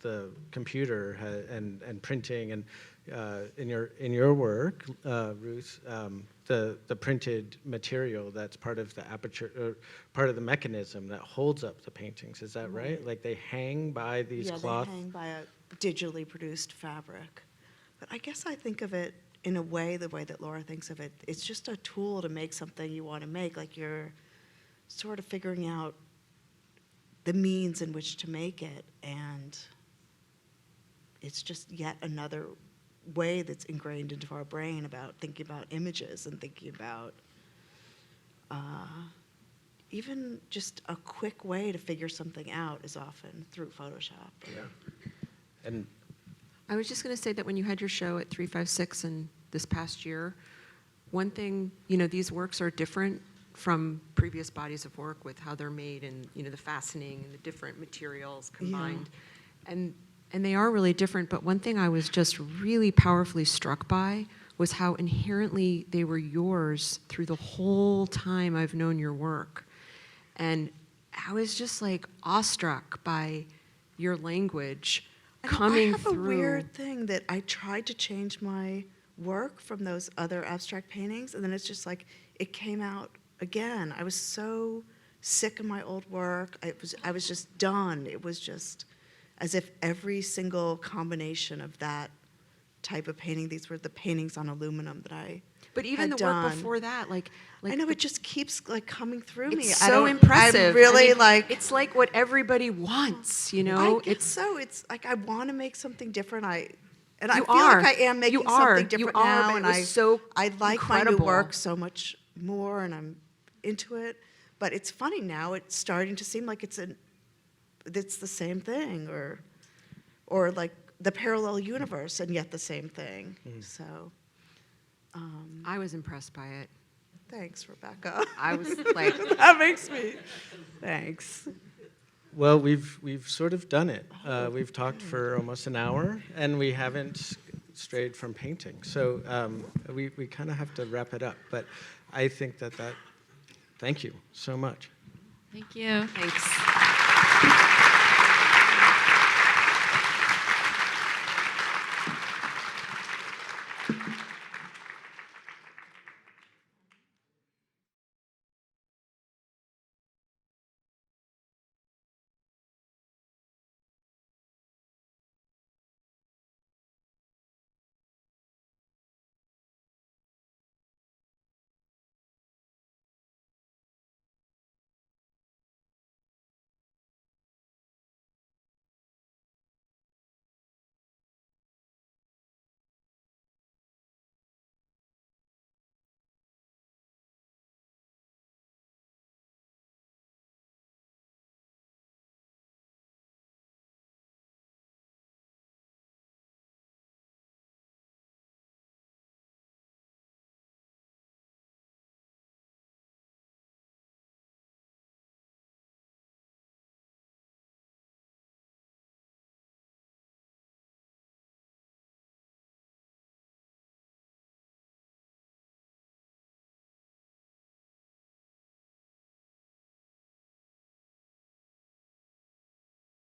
S3: the computer and printing and in your work, Ruth, the printed material that's part of the aperture, or part of the mechanism that holds up the paintings. Is that right? Like they hang by these cloth?
S4: Yeah, they hang by a digitally produced fabric. But I guess I think of it in a way, the way that Laura thinks of it, it's just a tool to make something you want to make. Like you're sort of figuring out the means in which to make it, and it's just yet another way that's ingrained into our brain about thinking about images and thinking about even just a quick way to figure something out is often through Photoshop.
S3: Yeah. And
S6: I was just going to say that when you had your show at 356 and this past year, one thing, these works are different from previous bodies of work with how they're made and, the fastening and the different materials combined. Yeah. And And they are really different, but one thing I was just really powerfully struck by was how inherently they were yours through the whole time I've known your work. And I was just like awestruck by your language coming
S4: I have
S6: through.
S4: a weird thing that I tried to change my work from those other abstract paintings, and then it's just like it came out again. I was so sick of my old work. I was just done. It was just as if every single combination of that type of painting, these were the paintings on aluminum that I
S6: But even
S4: had
S6: the work
S4: done.
S6: before that, like
S4: I know it just keeps like coming through me.
S6: it's
S4: I
S6: so
S4: don't-
S6: impressive.
S4: I'm really
S6: I mean,
S4: like
S6: it's like what everybody wants, you know?
S4: I guess so. It's like I want to make something different. I
S6: You
S4: feel
S6: are.
S4: like I am making
S6: You are.
S4: something different
S6: You are,
S4: now,
S6: but
S4: and
S6: it was so
S4: I like my
S6: incredible.
S4: new work so much more, and I'm into it. But it's funny now; it's starting to seem like it's the same thing, or like the parallel universe, and yet the same thing. So,
S6: I was impressed by it.
S4: thanks, Rebecca.
S6: I was like,
S4: That makes me. Thanks.
S3: Well, we've sort of done it. We've talked for almost an hour, and we haven't strayed from painting. So we kind of have to wrap it up. But I think that thank you so much.
S5: Thank you.
S6: thanks.